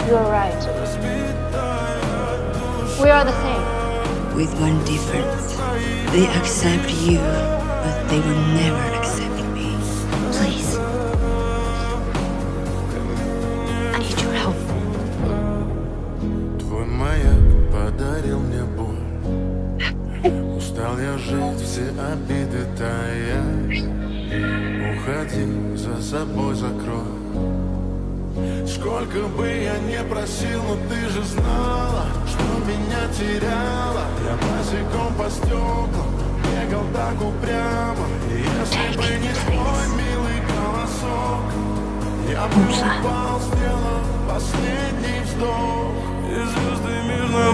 You're right. We are the same. With one difference. They accept you, but they will never accept me. Please. I need your help. Твой маяк подарил мне боль. Устал я жить, все обиды таять. Уходи, за собой закрой. Сколько бы я не просил, но ты же знала, что меня теряла. Я босиком по стеклам бегал так упрямо. И если бы не твой милый голосок, я бы упал, сделал последний вздох. И звезды мирно